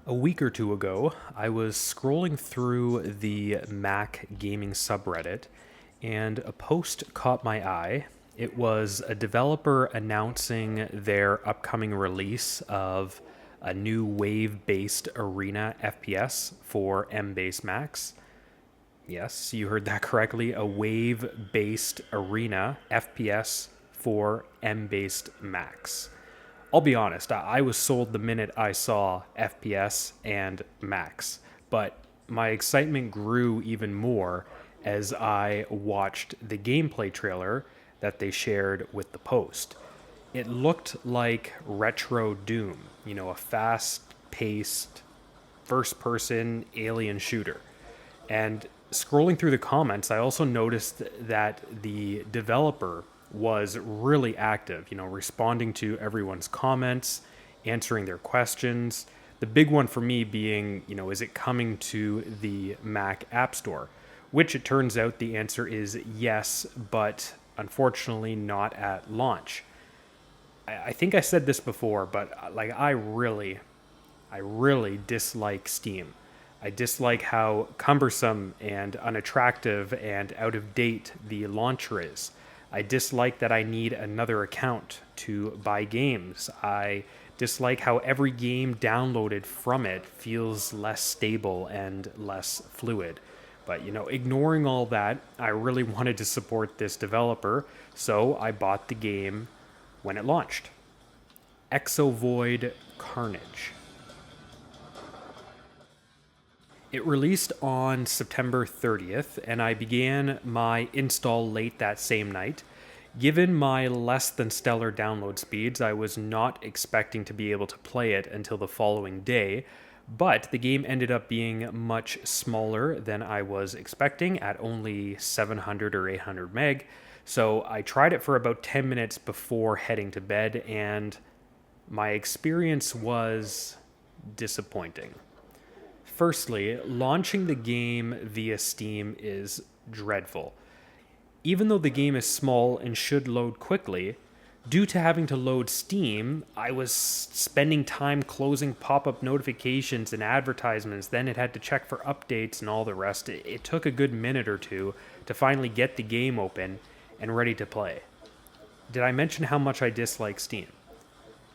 A week or two ago, I was scrolling through the Mac gaming subreddit and a post caught my eye. It was a developer announcing their upcoming release of a new wave based arena FPS for M base Macs. Yes, you heard that correctly. A wave based arena FPS for M based Macs. I'll be honest, I was sold the minute I saw FPS and Max, but my excitement grew even more as I watched the gameplay trailer that they shared with the post. It looked like retro Doom, a fast paced first person alien shooter. And scrolling through the comments, I also noticed that the developer was really active, responding to everyone's comments, answering their questions. The big one for me being, is it coming to the Mac App Store? Which it turns out the answer is yes, but unfortunately not at launch. I think I said this before, but I really dislike Steam. I dislike how cumbersome and unattractive and out of date the launcher is. I dislike that I need another account to buy games. I dislike how every game downloaded from it feels less stable and less fluid. But, ignoring all that, I really wanted to support this developer, so I bought the game when it launched. Exovoid Carnage. It released on September 30th, and I began my install late that same night. Given my less than stellar download speeds, I was not expecting to be able to play it until the following day, but the game ended up being much smaller than I was expecting at only 700 or 800 meg. So I tried it for about 10 minutes before heading to bed, and my experience was disappointing. Firstly, launching the game via Steam is dreadful. Even though the game is small and should load quickly, due to having to load Steam, I was spending time closing pop up notifications and advertisements. Then it had to check for updates and all the rest. It took a good minute or two to finally get the game open and ready to play. Did I mention how much I dislike Steam?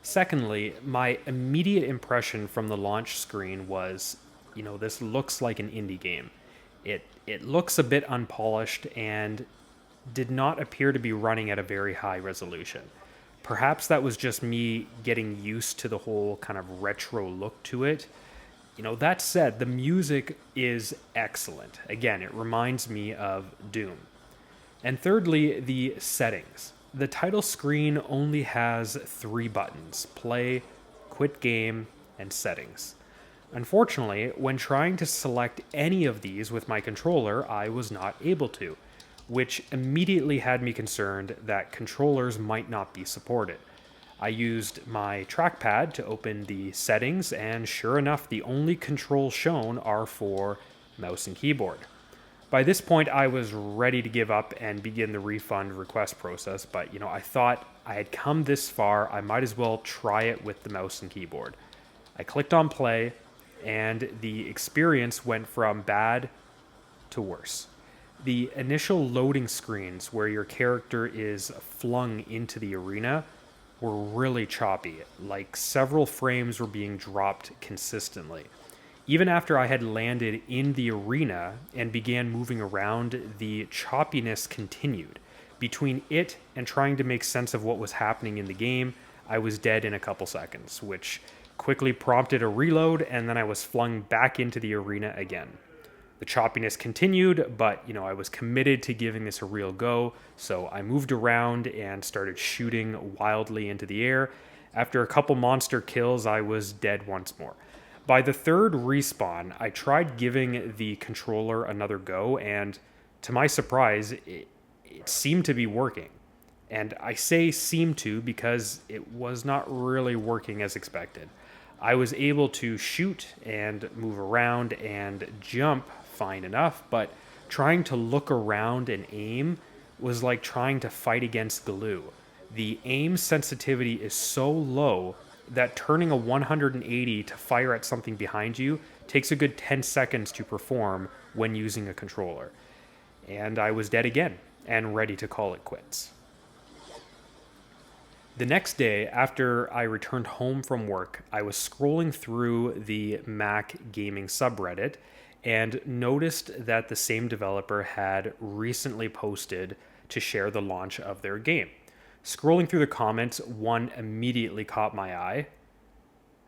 Secondly, my immediate impression from the launch screen was, this looks like an indie game. It looks a bit unpolished and did not appear to be running at a very high resolution. Perhaps that was just me getting used to the whole kind of retro look to it. That said, the music is excellent. Again, it reminds me of Doom. And thirdly, the settings. The title screen only has three buttons: play, quit game, and settings. Unfortunately, when trying to select any of these with my controller, I was not able to, which immediately had me concerned that controllers might not be supported. I used my trackpad to open the settings, and sure enough, the only controls shown are for mouse and keyboard. By this point, I was ready to give up and begin the refund request process, but I thought I had come this far, I might as well try it with the mouse and keyboard. I clicked on play, and the experience went from bad to worse. The initial loading screens where your character is flung into the arena were really choppy, like several frames were being dropped consistently. Even after I had landed in the arena and began moving around, the choppiness continued. Between it and trying to make sense of what was happening in the game, I was dead in a couple seconds, which quickly prompted a reload, and then I was flung back into the arena again. The choppiness continued, but I was committed to giving this a real go, so I moved around and started shooting wildly into the air. After a couple monster kills, I was dead once more. By the third respawn, I tried giving the controller another go, and to my surprise, it seemed to be working. And I say seemed to because it was not really working as expected. I was able to shoot and move around and jump fine enough, but trying to look around and aim was like trying to fight against glue. The aim sensitivity is so low that turning a 180 to fire at something behind you takes a good 10 seconds to perform when using a controller. And I was dead again and ready to call it quits. The next day, after I returned home from work, I was scrolling through the Mac gaming subreddit and noticed that the same developer had recently posted to share the launch of their game. Scrolling through the comments, one immediately caught my eye.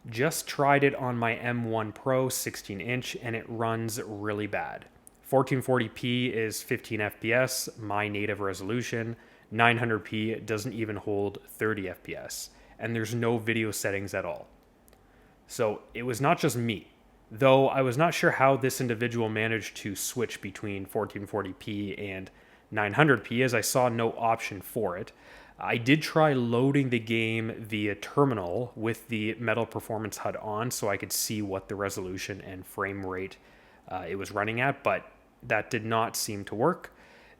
Just tried it on my M1 Pro 16 inch and it runs really bad. 1440p is 15 FPS, my native resolution. 900p doesn't even hold 30 FPS, and there's no video settings at all. So it was not just me, though I was not sure how this individual managed to switch between 1440p and 900p as I saw no option for it. I did try loading the game via terminal with the Metal Performance HUD on so I could see what the resolution and frame rate it was running at, but that did not seem to work.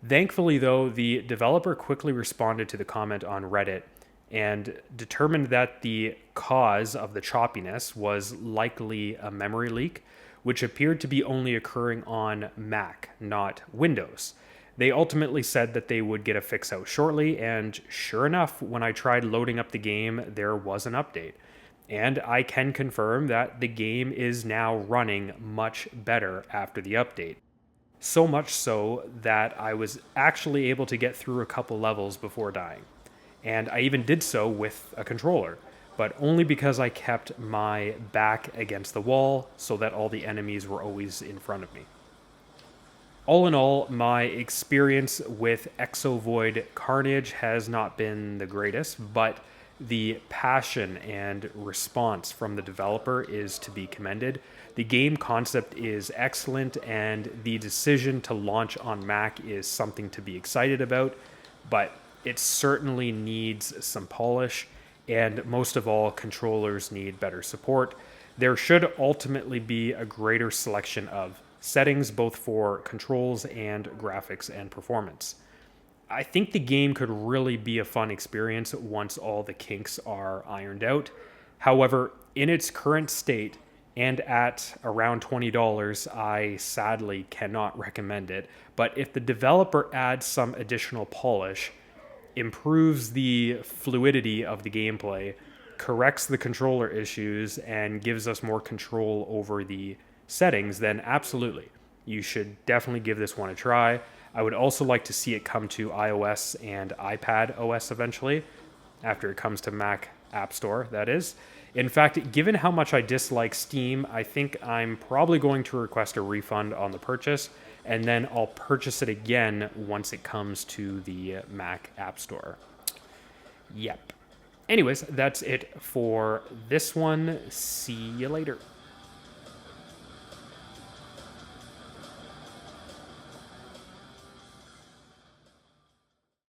Thankfully, though, the developer quickly responded to the comment on Reddit and determined that the cause of the choppiness was likely a memory leak, which appeared to be only occurring on Mac, not Windows. They ultimately said that they would get a fix out shortly, and sure enough, when I tried loading up the game, there was an update. And I can confirm that the game is now running much better after the update. So much so that I was actually able to get through a couple levels before dying. And I even did so with a controller, but only because I kept my back against the wall so that all the enemies were always in front of me. All in all, my experience with Exovoid Carnage has not been the greatest, but the passion and response from the developer is to be commended. The game concept is excellent, and the decision to launch on Mac is something to be excited about, but it certainly needs some polish, and most of all, controllers need better support. There should ultimately be a greater selection of settings, both for controls and graphics and performance. I think the game could really be a fun experience once all the kinks are ironed out. However, in its current state and at around $20, I sadly cannot recommend it. But if the developer adds some additional polish, improves the fluidity of the gameplay, corrects the controller issues, and gives us more control over the settings, then absolutely, you should definitely give this one a try. I would also like to see it come to iOS and iPad OS eventually, after it comes to Mac App Store, that is. In fact, given how much I dislike Steam, I think I'm probably going to request a refund on the purchase, and then I'll purchase it again once it comes to the Mac App Store. Yep. Anyways, that's it for this one. See you later.